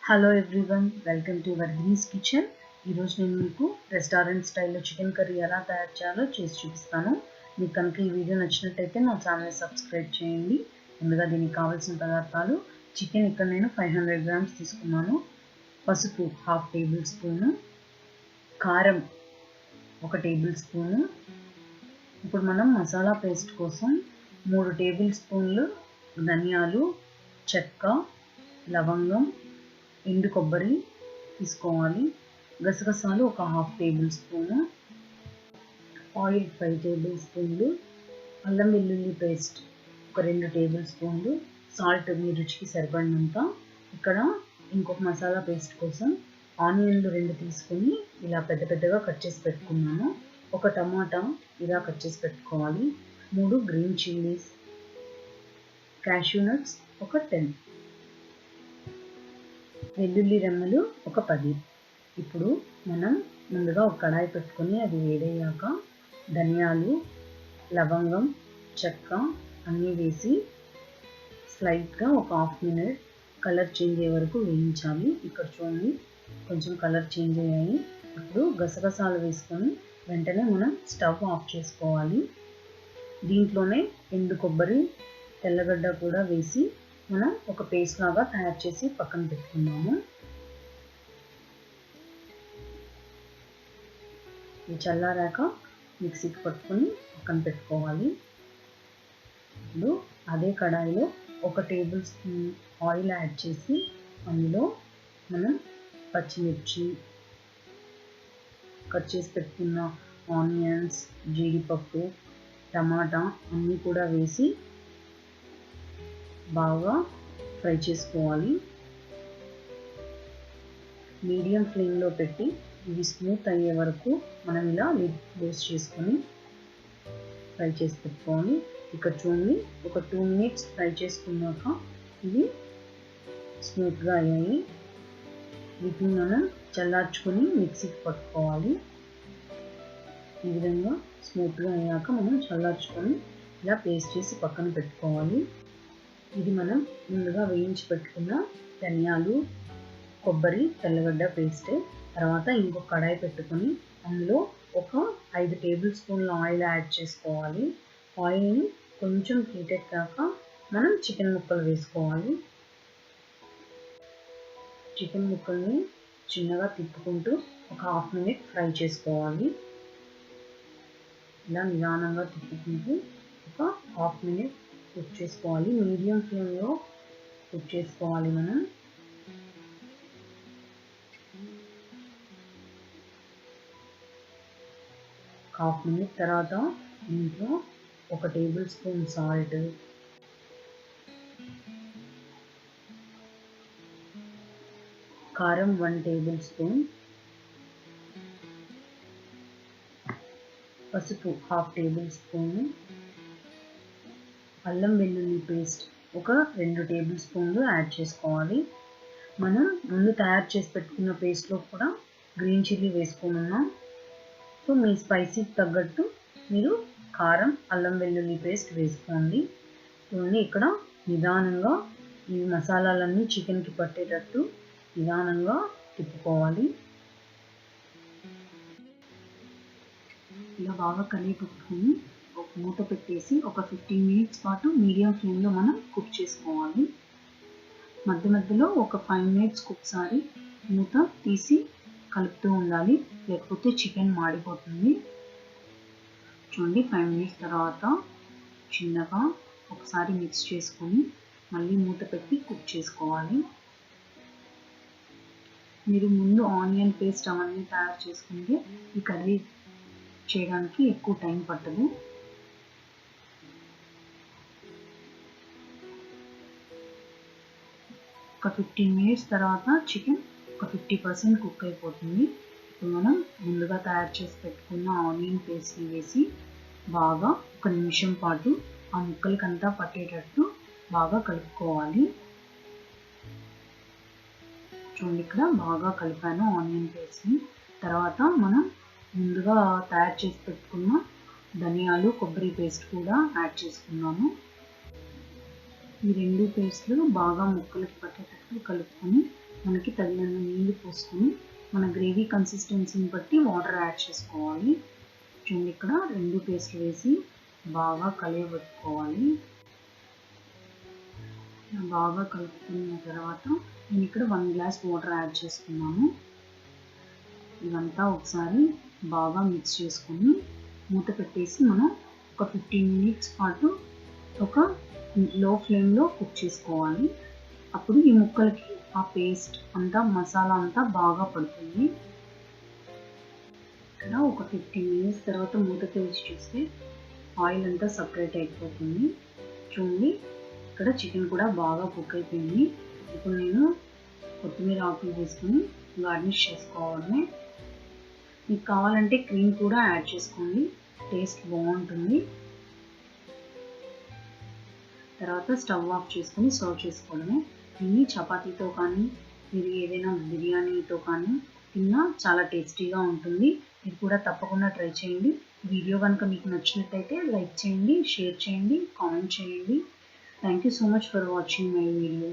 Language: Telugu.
Hello everyone, welcome to Vardhani's kitchen. ఈరోజు నేను మీకు రెస్టారెంట్ స్టైల్లో చికెన్ కర్రీ ఎలా తయారు చేయాలో చేసి చూపిస్తాను. మీకు కనుక ఈ వీడియో నచ్చినట్టయితే నా ఛానల్ని సబ్స్క్రైబ్ చేయండి. ముందుగా దీనికి కావాల్సిన పదార్థాలు: చికెన్ ఇక్కడ నేను 500 గ్రామ్స్ తీసుకున్నాను, పసుపు 1/2 టేబుల్ స్పూను, కారం 1 టేబుల్ స్పూను. ఇప్పుడు మనం మసాలా పేస్ట్ కోసం 3 టేబుల్ స్పూన్లు ధనియాలు, చెక్క, లవంగం, ఎండు కొబ్బరి తీసుకోవాలి. గసగసాలు 1/2 టేబుల్ స్పూను, ఆయిల్ 5 టేబుల్ స్పూన్లు, అల్లం వెల్లుల్లి పేస్ట్ 2 టేబుల్ స్పూన్లు, సాల్ట్ మీ రుచికి సరిపడినంత. ఇక్కడ ఇంకొక మసాలా పేస్ట్ కోసం ఆనియన్లు 2 తీసుకొని ఇలా పెద్ద పెద్దగా కట్ చేసి పెట్టుకున్నాను. 1 టమాటా ఇలా కట్ చేసి పెట్టుకోవాలి. 3 గ్రీన్ చిల్లీస్, క్యాష్యూ నట్స్ 10, వెల్లుల్లి రెమ్మలు 10. ఇప్పుడు మనం ముందుగా ఒక కడాయి పెట్టుకొని అది వేడయ్యాక ధనియాలు, లవంగం, చెక్క అన్నీ వేసి స్లైట్గా ఒక 1/2 మినిట్ కలర్ చేంజ్ అయ్యే వరకు వేయించాలి. ఇక్కడ చూడండి, కొంచెం కలర్ చేంజ్ అయ్యాయి. ఇప్పుడు గసగసాలు వేసుకొని వెంటనే మనం స్టవ్ ఆఫ్ చేసుకోవాలి. దీంట్లోనే ఎండు కొబ్బరి, తెల్లగడ్డ కూడా వేసి మనం ఒక పేస్ట్ లాగా తయారు చేసి పక్కన పెట్టుకున్నాము. ఇది చల్లారాక మిక్సీకి పట్టుకొని పక్కన పెట్టుకోవాలి. ఇప్పుడు అదే కడాయిలో 1 టేబుల్ స్పూన్ ఆయిల్ యాడ్ చేసి అందులో మనం పచ్చిమిర్చి, కట్ చేసి పెట్టుకున్న ఆనియన్స్, జీడిపప్పు, టమాటా అన్నీ కూడా వేసి బాగా ఫ్రై చేసుకోవాలి. మీడియం ఫ్లేమ్లో పెట్టి ఇవి స్మూత్ అయ్యే వరకు మనం ఇలా లిడ్ క్లోజ్ చేసుకొని ఫ్రై చేసి పెట్టుకోవాలి. ఇక్కడ చూడండి, ఒక 2 మినిట్స్ ఫ్రై చేసుకున్నాక ఇవి స్మూత్గా అయ్యాయి. వీటిని మనం చల్లార్చుకొని మిక్సీకి పట్టుకోవాలి. ఈ విధంగా స్మూత్గా అయ్యాక మనం చల్లార్చుకొని ఇలా పేస్ట్ చేసి పక్కన పెట్టుకోవాలి. ఇది మనం ముందుగా వేయించి పెట్టుకున్న ధనియాలు, కొబ్బరి, తెల్లగడ్డ పేస్ట్. తర్వాత ఇంకొక కడాయి పెట్టుకొని అందులో ఒక 5 టేబుల్ స్పూన్ల ఆయిల్ యాడ్ చేసుకోవాలి. ఆయిల్ని కొంచెం హీట్ ఎక్కాక మనం చికెన్ ముక్కలు వేసుకోవాలి. చికెన్ ముక్కల్ని చిన్నగా తిప్పుకుంటూ ఒక 1/2 మినిట్ ఫ్రై చేసుకోవాలి. ఇలా నిదానంగా తిప్పుకుంటూ ఒక 1/2 మినిట్ కుక్ చేసుకోవాలి. మీడియం ఫ్లేమ్లో కుక్ చేసుకోవాలి. మనం ఒక 1/2 మినిట్ తర్వాత దీంట్లో 1 టేబుల్ స్పూన్ సాల్ట్, కారం 1 టేబుల్ స్పూన్, పసుపు 1/2 టేబుల్ స్పూన్, అల్లం వెల్లుల్లి పేస్ట్ 2 టేబుల్ స్పూన్లు యాడ్ చేసుకోవాలి. మనం ముందు తయారు చేసి పెట్టుకున్న పేస్ట్లో కూడా గ్రీన్ చిల్లీ వేసుకున్నాం. సో మీ స్పైసీకి తగ్గట్టు మీరు కారం, అల్లం వెల్లుల్లి పేస్ట్ వేసుకోండి. చూడండి, ఇక్కడ నిదానంగా ఈ మసాలాలన్నీ చికెన్కి పట్టేటట్టు నిదానంగా తిప్పుకోవాలి. ఇలా బాగా కలిపి ఒక మూత పెట్టేసి ఒక 15 మినిట్స్ పాటు మీడియం ఫ్లేమ్లో మనం కుక్ చేసుకోవాలి. మధ్య మధ్యలో ఒక 5 మినిట్స్కి ఒకసారి మూత తీసి కలుపుతూ ఉండాలి, లేకపోతే చికెన్ మాడిపోతుంది. చూడండి, 5 మినిట్స్ తర్వాత చిన్నగా ఒకసారి మిక్స్ చేసుకొని మళ్ళీ మూత పెట్టి కుక్ చేసుకోవాలి. మీరు ముందు ఆనియన్ పేస్ట్ అవన్నీ తయారు చేసుకుంటే ఈ కర్రీ చేయడానికి ఎక్కువ టైం పట్టదు. ఒక 15 మినిట్స్ తర్వాత చికెన్ ఒక 50% కుక్ అయిపోతుంది. ఇప్పుడు మనం ముందుగా తయారు చేసి పెట్టుకున్న ఆనియన్ పేస్ట్ని వేసి బాగా 1 నిమిషం పాటు ఆ ముక్కలకంతా పట్టేటట్టు బాగా కలుపుకోవాలి. చూడండి, ఇక్కడ బాగా కలిపాను ఆనియన్ పేస్ట్ని. తర్వాత మనం ముందుగా తయారు చేసి పెట్టుకున్న ధనియాలు, కొబ్బరి పేస్ట్ కూడా యాడ్ చేసుకున్నాము. ఈ 2 పేస్ట్లు బాగా ముక్కలకి పట్టేటట్టు కలుపుకొని మనకి తగినంత నీళ్ళు పోసుకొని మన గ్రేవీ కన్సిస్టెన్సీని బట్టి వాటర్ యాడ్ చేసుకోవాలి. చూడండి ఇక్కడ 2 పేస్ట్లు వేసి బాగా కలియబెట్టుకోవాలి. బాగా కలుపుకున్న తర్వాత నేను ఇక్కడ 1 గ్లాస్ వాటర్ యాడ్ చేసుకున్నాను. ఇదంతా ఒకసారి బాగా మిక్స్ చేసుకొని మూత పెట్టేసి మనం ఒక 15 మినిట్స్ పాటు ఒక లో ఫ్లేమ్లో కుక్ చేసుకోవాలి. అప్పుడు ఈ ముక్కలకి ఆ పేస్ట్ అంతా మసాలా అంతా బాగా పడుతుంది. ఇక్కడ ఒక 15 మినిట్స్ తర్వాత మూత తెరిచి చూస్తే ఆయిల్ అంతా సపరేట్ అయిపోతుంది. చూడండి ఇక్కడ చికెన్ కూడా బాగా కుక్ అయిపోయింది. ఇప్పుడు నేను కొత్తిమీర ఆకులు వేసుకొని గార్నిష్ చేసుకోవాలి. మీకు కావాలంటే క్రీమ్ కూడా యాడ్ చేసుకోండి, టేస్ట్ బాగుంటుంది. తర్వాత స్టవ్ ఆఫ్ చేసుకొని సర్వ్ చేసుకోవడమే. దీన్ని చపాతీతో కానీ మీరు ఏదైనా బిర్యానీతో కానీ తిన్నా చాలా టేస్టీగా ఉంటుంది. మీరు కూడా తప్పకుండా ట్రై చేయండి. వీడియో కనుక మీకు నచ్చినట్టయితే లైక్ చేయండి, షేర్ చేయండి, కామెంట్ చేయండి. Thank you so much for watching my video.